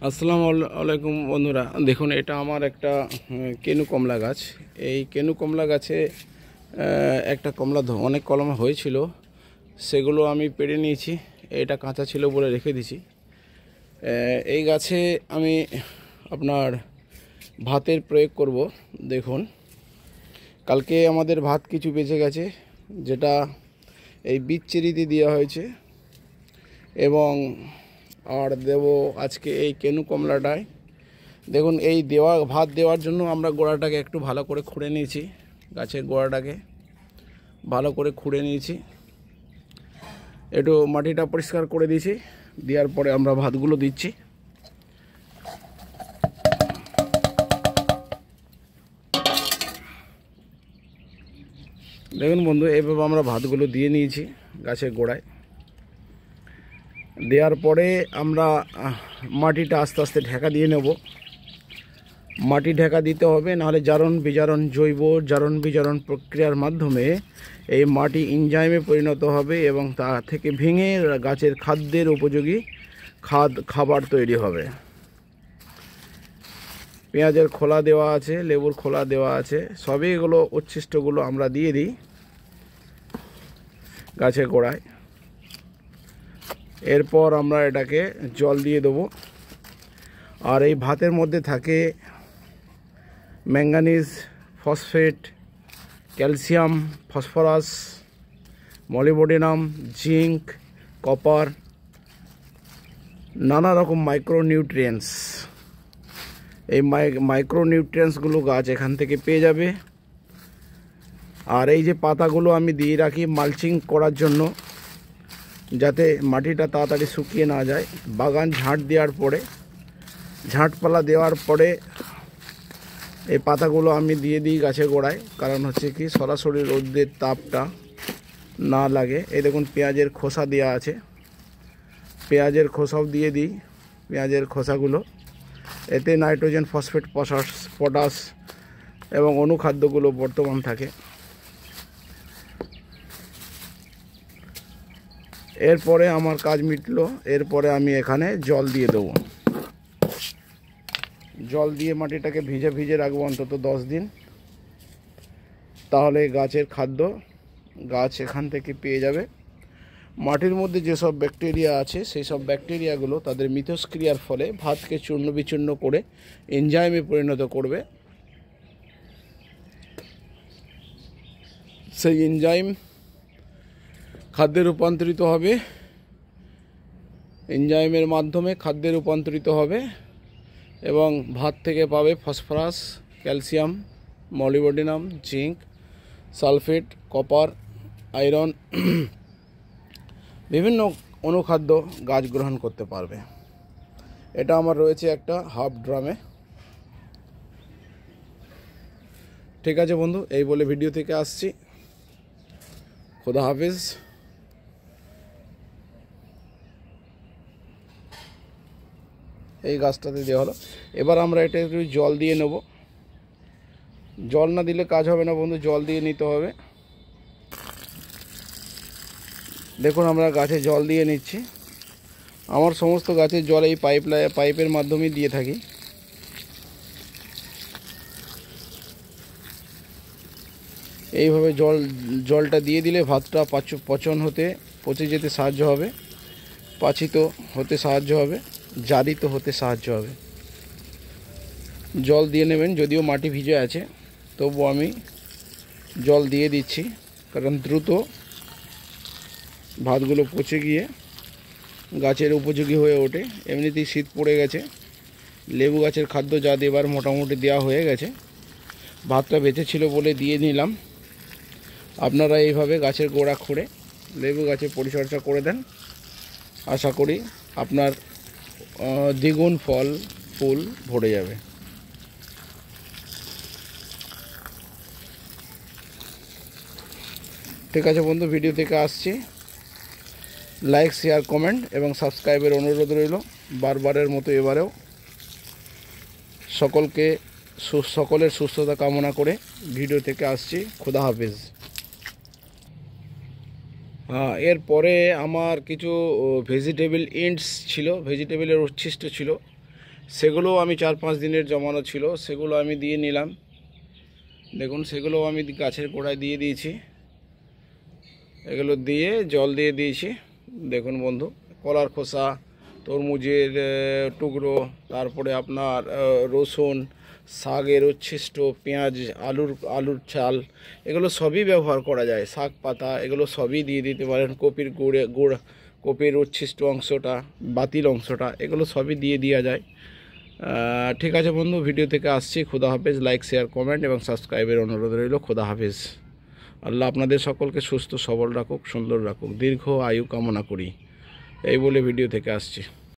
আসসালামু আলাইকুম বন্ধুরা, দেখুন এটা আমার একটা কেনু কমলা গাছ। এই কেনু কমলা গাছে একটা কমলা অনেক কলমে হয়েছিল, সেগুলো আমি পেড়ে নিয়েছি। এটা কাঁচা ছিল বলে রেখে দিয়েছি। এই গাছে আমি আপনার ভাতের প্রয়োগ করব। দেখুন, কালকে আমাদের ভাত কিছু বেঁচে গেছে, যেটা এই বীজচেরিতে দেওয়া হয়েছে, এবং আর দেব আজকে এই কেনু কমলাটায়। দেখুন, এই ভাত দেওয়ার জন্য আমরা গোড়াটাকে একটু ভালো করে খুঁড়ে নিয়েছি, গাছের গোড়াটাকে ভালো করে খুঁড়ে নিয়েছি, একটু মাটিটা পরিষ্কার করে দিয়েছি। দেওয়ার পরে আমরা ভাতগুলো দিচ্ছি। দেখুন বন্ধু, এইভাবে আমরা ভাতগুলো দিয়ে নিয়েছি গাছের গোড়ায়। দেওয়ার পরে আমরা মাটিটা আস্তে আস্তে ঢাকা দিয়ে নেব। মাটি ঢাকা দিতে হবে, নাহলে জারণ বিজারণ, জৈব জারণ বিজারণ প্রক্রিয়ার মাধ্যমে এই মাটি এনজাইমে পরিণত হবে এবং তা থেকে ভেঙে গাছের খাদ্যের উপযোগী খাবার তৈরি হবে। পেঁয়াজের খোলা দেওয়া আছে, লেবুর খোলা দেওয়া আছে, সবই এগুলো উচ্ছিষ্টগুলো আমরা দিয়ে দিই গাছের গোড়ায়। এরপর আমরা এটাকে জল দিয়ে দেবো। আর এই ভাতের মধ্যে থাকে manganese, phosphate, calcium, phosphorus, molybdenum, zinc, copper, নানা রকম মাইক্রোনিউট্রিয়েন্টস। এই মাইক্রোনিউট্রিয়েন্টসগুলো গাছ এখান থেকে পেয়ে যাবে। আর এই যে পাতাগুলো আমি দিয়ে রাখি মালচিং করার জন্য, যাতে মাটিটা তাড়াতাড়ি শুকিয়ে না যায়। বাগান ঝাঁট দেওয়ার পরে, ঝাঁটপালা দেওয়ার পরে এই পাতাগুলো আমি দিয়ে দিই গাছের গোড়ায়, কারণ হচ্ছে কি সরাসরি রোদের তাপটা না লাগে। এই দেখুন, পেঁয়াজের খোসা দেওয়া আছে, পেঁয়াজের খোসাও দিয়ে দিই। পেঁয়াজের খোসাগুলো, এতে নাইট্রোজেন, ফসফেট, পটাশ এবং অনুখাদ্যগুলো বর্তমান থাকে। এরপরে আমার কাজ মিটলো। এরপরে আমি এখানে জল দিয়ে দেবো। জল দিয়ে মাটিটাকে ভিজে ভিজে রাখবো অন্তত 10 দিন। তাহলে গাছের খাদ্য গাছ এখান থেকে পেয়ে যাবে। মাটির মধ্যে যেসব ব্যাকটেরিয়া আছে, সেই সব ব্যাকটেরিয়াগুলো তাদের মিথস্ক্রিয়ার ফলে ভাতকে চূর্ণ বিচূর্ণ করে এনজাইমে পরিণত করবে। সেই এনজাইম খাদ্যে রূপান্তরিত হবে, এনজাইমের মাধ্যমে খাদ্যে রূপান্তরিত হবে এবং ভাত থেকে পাবে phosphorus, calcium, molybdenum, zinc, sulphate, copper, iron, বিভিন্ন অনুখাদ্য গাছ গ্রহণ করতে পারবে। এটা আমার রয়েছে একটা হাফ ড্রামে। ঠিক আছে বন্ধু, এই বলে ভিডিও থেকে আসছি। খোদা হাফেজ। এই গাছটাতে দেওয়া হলো। এবার আমরা এটা একটু জল দিয়ে নেব। জল না দিলে কাজ হবে না বন্ধু, জল দিয়ে নিতে হবে। দেখুন, আমরা গাছে জল দিয়ে নিচ্ছি। আমার সমস্ত গাছের জল এই পাইপের মাধ্যমেই দিয়ে থাকি। এইভাবে জলটা দিয়ে দিলে ভাতটা পচন হতে, পচে যেতে সাহায্য হবে, পাচিত হতে সাহায্য হবে, জারিত হতে সাহায্য হবে। জল দিয়ে নেবেন। যদিও মাটি ভিজে আছে, তবু আমি জল দিয়ে দিচ্ছি, কারণ দ্রুত ভাতগুলো পচে গিয়ে গাছের উপযোগী হয়ে ওঠে। এমনিতেই শীত পড়ে গেছে, লেবু গাছের খাদ্য যা দেবার মোটামুটি দেওয়া হয়ে গেছে। ভাতটা বেঁচে ছিল বলে দিয়ে নিলাম। আপনারা এইভাবে গাছের গোড়া খুঁড়ে লেবু গাছে পরিচর্যা করে দেন। আশা করি আপনার দ্বিগুণ ফল ফুল ভরে যাবে। ঠিক আছে বন্ধু, ভিডিও থেকে আসছি। লাইক, শেয়ার, কমেন্ট এবং সাবস্ক্রাইবের অনুরোধ রইল বারবারের মতো এবারেও। সকলের সুস্থতা কামনা করে ভিডিও থেকে আসছি। খোদা হাফেজ। এরপরে আমার কিছু ভেজিটেবল ইন্টস ছিল, ভেজিটেবলের উচ্ছিষ্ট ছিল, সেগুলো আমি 4-5 দিনের জমানো ছিল, সেগুলো আমি দিয়ে নিলাম। দেখুন সেগুলো আমি গাছের গোড়ায় দিয়ে দিয়েছি, এগুলো দিয়ে জল দিয়ে দিয়েছি। দেখুন বন্ধু, কলার খোসা, তরমুজের টুকরো, তারপরে আপনার রসুন, শাকের উচ্ছিষ্ট, পেঁয়াজ, আলুর চাল, এগুলো সবই ব্যবহার করা যায়। শাক পাতা এগুলো সবই দিয়ে দিতে পারেন। কপির গুড়, কপির উচ্ছিষ্ট অংশটা, বাতিল অংশটা, এগুলো সবই দিয়ে দেওয়া যায়। ঠিক আছে বন্ধু, ভিডিও থেকে আসছি। খোদা হাফেজ। লাইক, শেয়ার, কমেন্ট এবং সাবস্ক্রাইবের অনুরোধ রইল। খোদা হাফেজ। আল্লাহ আপনাদের সকলকে সুস্থ সবল রাখুক, সুন্দর রাখুক, দীর্ঘ আয়ু কামনা করি। এই বলে ভিডিও থেকে আসছি।